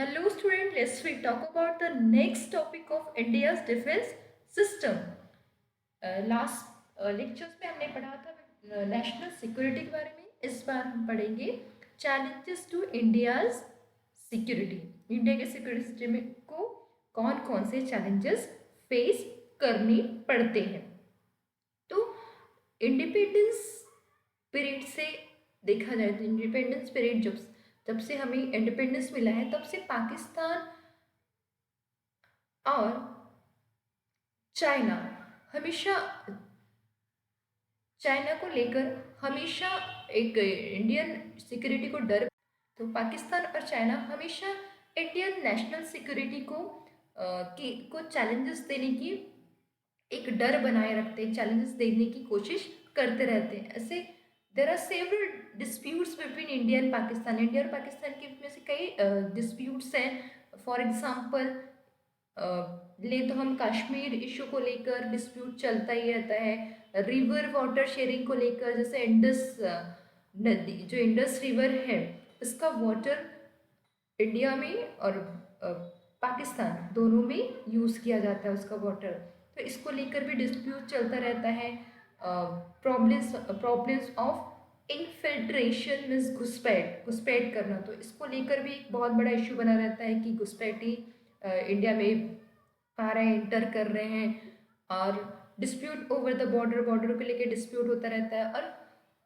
Hello student, let's we talk about the next topic of India's defense system. Last lectures में हमने पढ़ा था national security के बारे में. इस बार हम पढ़ेंगे challenges to India's security. India के सिक्योरिटी सिस्टम को कौन कौन से चैलेंजेस फेस करने पड़ते हैं. तो इंडिपेंडेंस पीरियड से देखा जाए तो इंडिपेंडेंस पीरियड जब जब से हमें इंडिपेंडेंस मिला है तब से पाकिस्तान और चाइना हमेशा चाइना को लेकर हमेशा एक इंडियन सिक्योरिटी को डर. तो पाकिस्तान और चाइना हमेशा इंडियन नेशनल सिक्योरिटी को चैलेंजेस देने की एक डर बनाए रखते हैं, चैलेंजेस देने की कोशिश करते रहते हैं. ऐसे there are several disputes between India and Pakistan. India और पाकिस्तान के में से कई डिस्प्यूट्स हैं. फॉर एग्जांपल ले तो हम कश्मीर इशू को लेकर डिस्प्यूट चलता ही रहता है. रिवर वाटर शेयरिंग को लेकर, जैसे इंडस नदी, जो इंडस रिवर है इसका वाटर इंडिया में और पाकिस्तान दोनों में यूज़ किया जाता है उसका वाटर. तो इसको लेकर भी डिस्प्यूट चलता रहता है. प्रॉब्लम्स ऑफ इनफिल्ट्रेशन मीन्स घुसपैठ करना. तो इसको लेकर भी एक बहुत बड़ा इशू बना रहता है कि घुसपैठी इंडिया में आ रहे हैं, इंटर कर रहे हैं. और डिस्प्यूट ओवर द बॉर्डर को लेकर डिस्प्यूट होता रहता है. और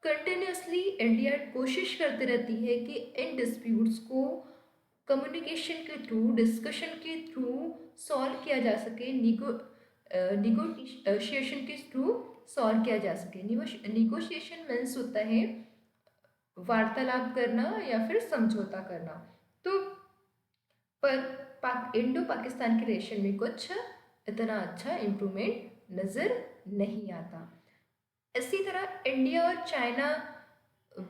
कंटिन्यूसली इंडिया कोशिश करती रहती है कि इन डिस्प्यूट्स को कम्युनिकेशन के थ्रू, डिस्कशन के थ्रू सॉल्व किया जा सके, निगोशिएशन के थ्रू सॉल्व किया जा सके. निगोशिएशन मीन्स होता है वार्तालाप करना या फिर समझौता करना. तो पर इंडो पाकिस्तान के रिलेशन में कुछ इतना अच्छा इम्प्रूवमेंट नज़र नहीं आता. इसी तरह इंडिया और चाइना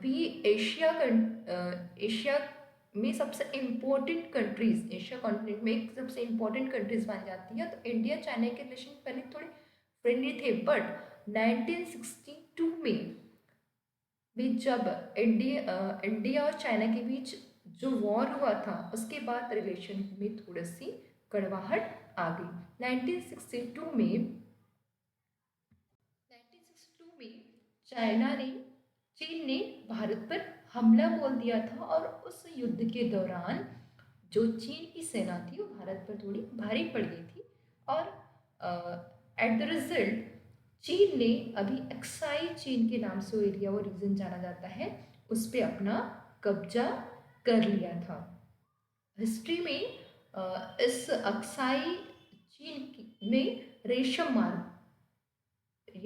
भी एशिया में सबसे इम्पोर्टेंट कंट्रीज, एशिया कॉन्टिनेंट में एक सबसे इम्पोर्टेंट कंट्रीज मानी जाती है. तो इंडिया चाइना के रिलेशन पहले थोड़े फ्रेंडली थे, बट 1962 में जब इंडिया और चाइना के बीच जो वॉर हुआ था उसके बाद रिलेशन में थोड़ी सी कड़वाहट आ गई. 1962 में चीन ने भारत पर हमला बोल दिया था. और उस युद्ध के दौरान जो चीन की सेना थी वो भारत पर थोड़ी भारी पड़ गई थी. और एट द रिजल्ट चीन ने अभी अक्साई चीन के नाम से वो एरिया, वो रीजन जाना जाता है, उस पर अपना कब्जा कर लिया था. हिस्ट्री में इस अक्साई चीन में रेशम मार्ग,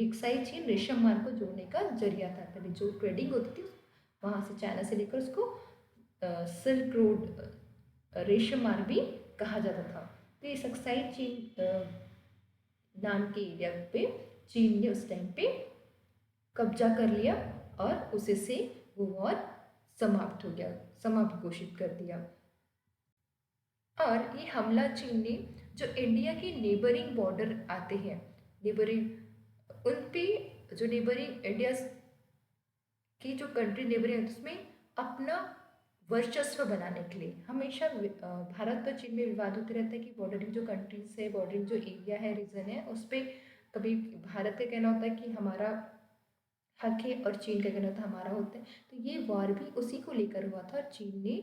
अक्साई चीन रेशम मार्ग को जोड़ने का जरिया था. पहले जो ट्रेडिंग होती थी वहाँ से चाइना से लेकर उसको सिल्क रोड, रेशम मार्ग भी कहा जाता था. तो इस अक्साई चीन नाम के एरिया पे चीन ने उस टाइम पे कब्जा कर लिया और उसे से वो वॉर समाप्त हो गया, समाप्त घोषित कर दिया. और ये हमला चीन ने जो इंडिया के नेबरिंग बॉर्डर आते हैं, नेबरिंग उन पे जो नेबरिंग इंडिया की जो कंट्री नेबरिंग उसमें अपना वर्चस्व बनाने के लिए हमेशा भारत और चीन में विवाद होते रहता है कि बॉर्डरिंग जो कंट्रीज है, बॉर्डरिंग जो एरिया है, रीजन है, उस पर कभी भारत का कहना होता है कि हमारा हक है और चीन का कहना होता है हमारा होता है. तो ये वॉर भी उसी को लेकर हुआ था और चीन ने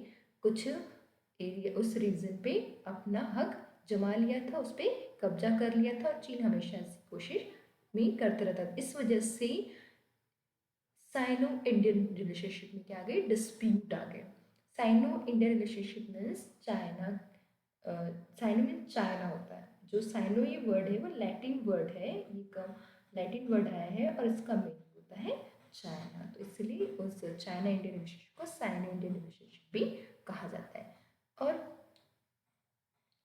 कुछ एरिया उस रीजन पे अपना हक जमा लिया था, उस पर कब्जा कर लिया था. और चीन हमेशा ऐसी कोशिश में करते रहता था. इस वजह से साइनो इंडियन रिलेशनशिप में क्या आ गए, डिस्प्यूट आ गए. Sino Indian relationship means China, Sino means China होता है. जो साइनो ये वर्ड है वो लैटिन वर्ड है, ये कम लैटिन वर्ड आया है और इसका मीनिंग होता है चाइना. तो इसलिए उस चाइना इंडियन रिलेशनशिप को साइनो इंडियन रिलेशनशिप भी कहा जाता है. और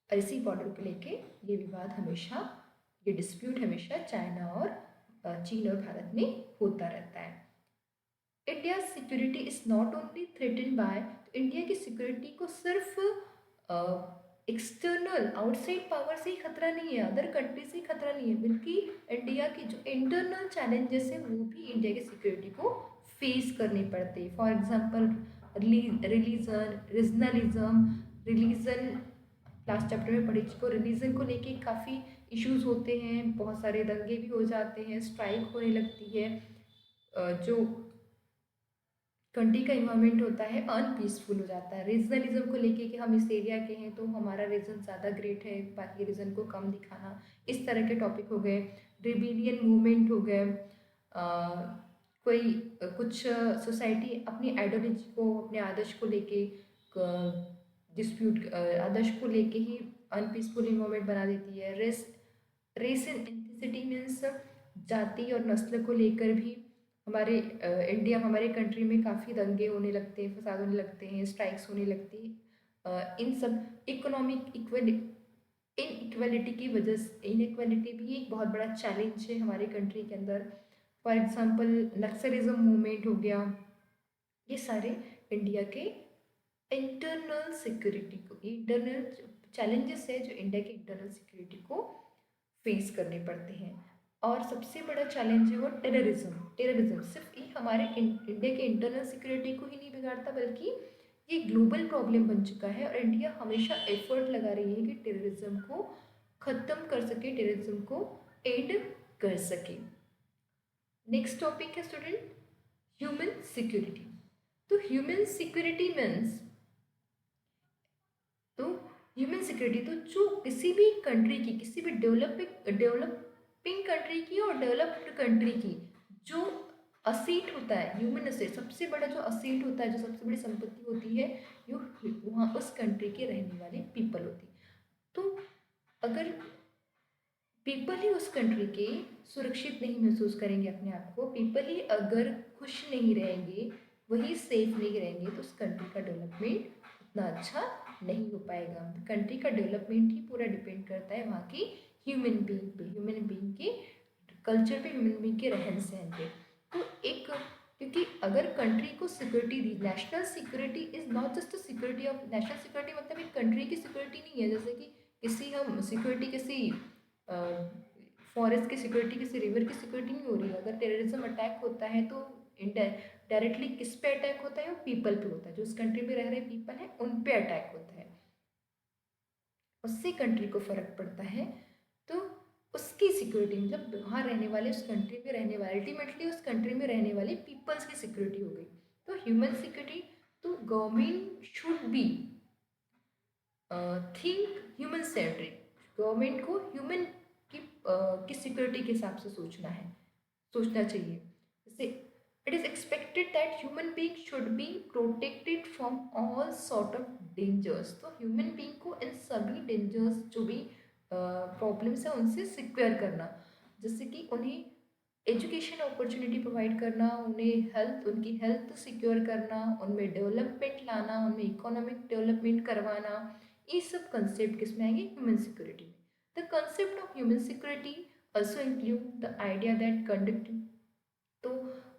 इसी बॉर्डर को लेके ये विवाद हमेशा, ये डिस्प्यूट हमेशा चाइना और चीन और भारत में होता रहता है. India security is not only threaten by, India की सिक्योरिटी को सिर्फ एक्सटर्नल आउटसाइड पावर से ही खतरा नहीं है, अदर कंट्री से ही खतरा नहीं है, बल्कि इंडिया की जो इंटरनल चैलेंजेस है वो भी इंडिया की सिक्योरिटी को फेस करने पड़ते हैं. For example religion, regionalism, religion last chapter में पढ़ी को रिलीजन को लेके काफ़ी इश्यूज होते हैं, बहुत सारे दंगे भी हो जाते हैं, स्ट्राइक होने लगती है, जो कंट्री का इन्वायरमेंट होता है अनपीसफुल हो जाता है। रीजनलिज्म को लेके कि हम इस एरिया के हैं तो हमारा रीजन ज़्यादा ग्रेट है, बाकी रीजन को कम दिखाना, इस तरह के टॉपिक हो गए। रिबेलियन मूवमेंट हो गए, कोई कुछ सोसाइटी अपनी आइडियोलॉजी को, अपने आदर्श को लेके डिस्प्यूट, आदर्श को लेके ही अनपीसफुल इन्वायरमेंट बना देती है। रेस एंड एथनिसिटी मीन्स जाति और नस्ल को लेकर भी हमारे इंडिया, हमारे कंट्री में काफ़ी दंगे होने लगते हैं, फसाद होने लगते हैं, स्ट्राइक्स होने लगती हैं। इन सब इकोनॉमिक इनइक्वालिटी की वजह से, इनइक्वालिटी भी एक बहुत बड़ा चैलेंज है हमारे कंट्री के अंदर। फॉर एग्जांपल नक्सलिज्म मूवमेंट हो गया, ये सारे इंडिया के इंटरनल सिक्योरिटी को, इंटरनल चैलेंजेस है जो इंडिया की इंटरनल सिक्योरिटी को फेस करने पड़ते हैं। और सबसे बड़ा चैलेंज है वो टेररिज्म। टेररिज्म सिर्फ ये हमारे इंडिया के इंटरनल सिक्योरिटी को ही नहीं बिगाड़ता, बल्कि ये ग्लोबल प्रॉब्लम बन चुका है और इंडिया हमेशा एफर्ट लगा रही है कि टेररिज्म को ख़त्म कर सके, टेररिज्म को एंड कर सके। नेक्स्ट टॉपिक है स्टूडेंट ह्यूमन सिक्योरिटी। तो ह्यूमन सिक्योरिटी मीन्स, तो ह्यूमन सिक्योरिटी तो जो किसी भी कंट्री की, किसी भी डेवलपिंग कंट्री की और डेवलप्ड कंट्री की जो असीट होता है, ह्यूमन असीट, सबसे बड़ा जो असीट होता है, जो सबसे बड़ी संपत्ति होती है, जो वहाँ उस कंट्री के रहने वाले पीपल होती है। तो अगर पीपल ही उस कंट्री के सुरक्षित नहीं महसूस करेंगे अपने आप को, पीपल ही अगर खुश नहीं रहेंगे, वही सेफ नहीं रहेंगे, तो उस कंट्री का डेवलपमेंट उतना अच्छा नहीं हो पाएगा। कंट्री का डेवलपमेंट ही पूरा डिपेंड करता है वहाँ की ह्यूमन बीइंग पे, ह्यूमन बीइंग के कल्चर पे, ह्यूमन बीइंग के रहन सहन पे। तो एक, क्योंकि अगर कंट्री को security the, national security is not just security of, national security मतलब एक कंट्री की सिक्योरिटी नहीं है, जैसे कि किसी हम सिक्योरिटी किसी फॉरेस्ट की सिक्योरिटी, किसी रिवर की सिक्योरिटी नहीं हो रही है। अगर टेररिज्म अटैक होता है तो डायरेक्टली किस पे अटैक होता है, वो पीपल पे होता है, जो उस कंट्री में रह रहे पीपल हैं उन पे अटैक होता है, उससे कंट्री को फर्क पड़ता है। तो उसकी सिक्योरिटी मतलब वहाँ रहने वाले, उस कंट्री में रहने वाले, अल्टीमेटली उस कंट्री में रहने वाले पीपल्स की सिक्योरिटी हो गई। तो ह्यूमन सिक्योरिटी, तो government should be think human centric, government को ह्यूमन की सिक्योरिटी के हिसाब से सोचना है, सोचना चाहिए। जैसे it is expected that human being should be protected from all sort of dangers. तो ह्यूमन बीइंग को इन सभी डेंजर्स, जो भी प्रॉब्लम्स हैं, उनसे सिक्योर करना, जैसे कि उन्हें एजुकेशन अपॉर्चुनिटी प्रोवाइड करना, उन्हें हेल्थ, उनकी हेल्थ सिक्योर करना, उनमें डेवलपमेंट लाना, उनमें इकोनॉमिक डेवलपमेंट करवाना, ये सब कंसेप्ट किस में आएंगे, ह्यूमन सिक्योरिटी में। The concept of human security also include the idea that conduct, तो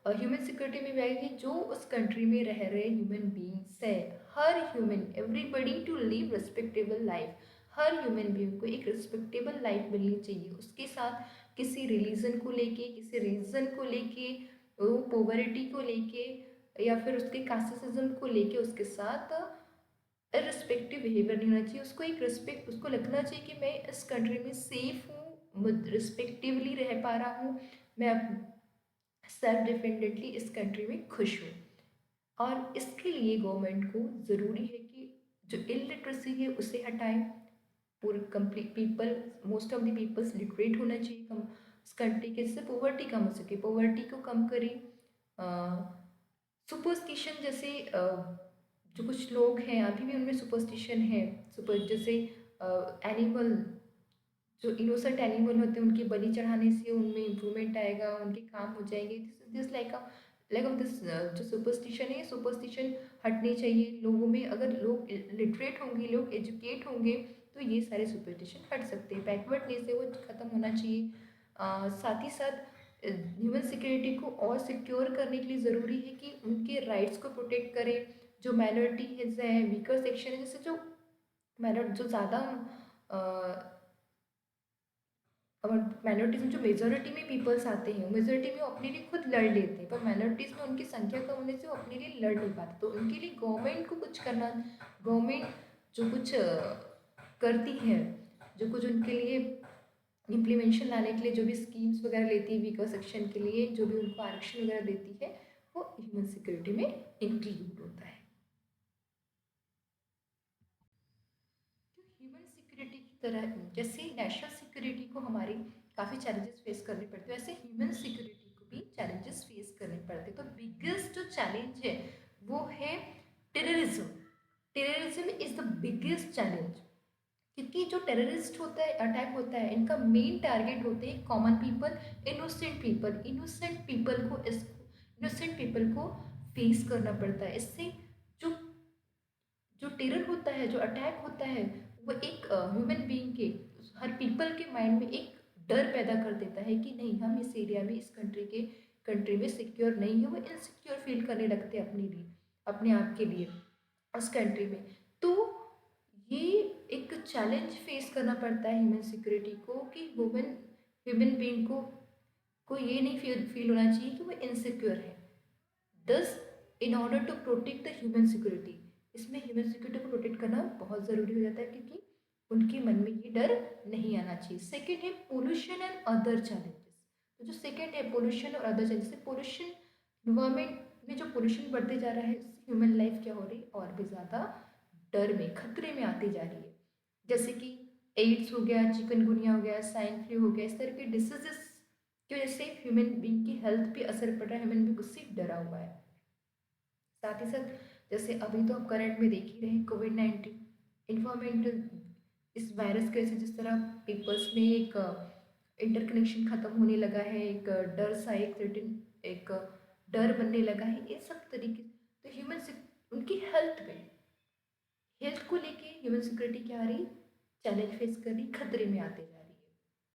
ह्यूमन सिक्योरिटी में भी आएगी जो उस कंट्री में रह रहे ह्यूमन बींग्स है, हर human, everybody to live respectable life, हर ह्यूमन बींग को एक रिस्पेक्टेबल लाइफ मिलनी चाहिए। उसके साथ किसी रिलीजन को लेके, किसी रीजन को लेके, वो पोवर्टी को लेके, या फिर उसके कास्टिज्म को लेके उसके साथ इररिस्पेक्टिव बिहेवियर नहीं होना चाहिए। उसको एक रिस्पेक्ट, उसको लगना चाहिए कि मैं इस कंट्री में सेफ हूँ, रिस्पेक्टिवली रह पा रहा हूँ, मैं सेल्फ डिपेंडेंटली इस कंट्री में खुश हूँ। और इसके लिए गवर्नमेंट को ज़रूरी है कि जो इलिटरेसी है उसे हटाए, पूरे complete people, most of the peoples literate होना चाहिए, कम इस कंट्री के, जिससे पोवर्टी कम हो सके, पोवर्टी को कम करें। सुपरस्टिशन जैसे जो कुछ लोग हैं अभी भी उनमें सुपरस्टिशन है, सुपर जैसे एनिमल, जो इनोसेंट एनिमल होते हैं उनकी बलि चढ़ाने से उनमें इम्प्रूवमेंट आएगा, उनके काम हो जाएंगे। दिस लाइक ऑफ दिस, जो सुपरस्टिशन है, सुपरस्टिशन हटनी चाहिए लोगों में। अगर लोग लिटरेट होंगे, लोग एजुकेट होंगे, तो ये सारे सुपरस्टिशन हट सकते हैं, बैकवर्डनेस है वो ख़त्म होना चाहिए। साथ ही साथ ह्यूमन सिक्योरिटी को और सिक्योर करने के लिए ज़रूरी है कि उनके राइट्स को प्रोटेक्ट करें। जो माइनॉरिटीज़ हैं, वीकर सेक्शन है, जैसे जो जो ज़्यादा और माइनॉरिटीज़ में जो मेजोरिटी में पीपल्स आते हैं, मेजोरिटी में वो अपने लिए खुद लड़ लेते हैं, पर माइनॉरिटीज़ में उनकी संख्या कम होने से वो अपने लिए लड़ नहीं पाते। तो उनके लिए गवर्नमेंट को कुछ करना, गवर्नमेंट जो कुछ करती है, जो कुछ उनके लिए इम्प्लीमेंटेशन लाने के लिए जो भी स्कीम्स वगैरह लेती है वीकर सेक्शन के लिए, जो भी उनको आरक्षण वगैरह देती है, वो ह्यूमन सिक्योरिटी में इंक्लूड होता है। तो ह्यूमन सिक्योरिटी की तरह जैसे नेशनल सिक्योरिटी को हमारी काफ़ी चैलेंजेस फेस करने पड़ते हैं, वैसे ह्यूमन सिक्योरिटी को भी चैलेंजेस फेस करने पड़ते हैं। तो बिगेस्ट जो चैलेंज है वो है terrorism. Terrorism is the biggest challenge, क्योंकि जो टेररिस्ट होता है, अटैक होता है, इनका मेन टारगेट होते हैं common people, innocent people. Innocent people को फेस करना पड़ता है। इससे जो जो टेरर होता है, जो अटैक होता है, वो एक ह्यूमन बीइंग के, हर पीपल के माइंड में एक डर पैदा कर देता है कि नहीं, हम इस एरिया में, इस कंट्री में सिक्योर नहीं है। वो इनसिक्योर फील करने लगते हैं अपने लिए, अपने आप के लिए उस कंट्री में। तो ये एक चैलेंज फेस करना पड़ता है ह्यूमन सिक्योरिटी को कि ह्यूमन बीइंग को ये नहीं फील होना चाहिए कि वो इनसिक्योर है। दस, in order to protect the human security, इसमें ह्यूमन सिक्योरिटी को प्रोटेक्ट करना बहुत ज़रूरी हो जाता है, क्योंकि उनके मन में ये डर नहीं आना चाहिए। सेकेंड है पोल्यूशन एंड अदर चैलेंजेस। तो जो सेकेंड है पोल्यूशन और अदर चैलेंजेस, पोल्यूशन, इन्वायरमेंट में जो पोल्यूशन बढ़ते जा रहा है, उससे ह्यूमन लाइफ क्या हो रही है, और भी ज़्यादा डर में, खतरे में आती जा रही है। जैसे कि एड्स हो गया, चिकनगुनिया हो गया, स्वाइन फ्लू हो गया, इस तरह के डिसीजेस की वजह से ह्यूमन बींग की हेल्थ पे असर पड़ रहा है, ह्यूमन बींग उससे डरा हुआ है। साथ ही साथ जैसे अभी तो आप करंट में देख ही रहे हैं, कोविड-19 इन्वायरमेंटल, इस वायरस की वजह से जिस तरह पीपल्स में एक इंटरकनेक्शन ख़त्म होने लगा है, एक डर सा, एक सर्टेन एक डर बनने लगा है, ये सब तरीके। तो ह्यूमन उनकी हेल्थ को लेके ह्यूमन सिक्योरिटी क्या आ रही, चैलेंज फेस कर रही, खतरे में आते जा रही।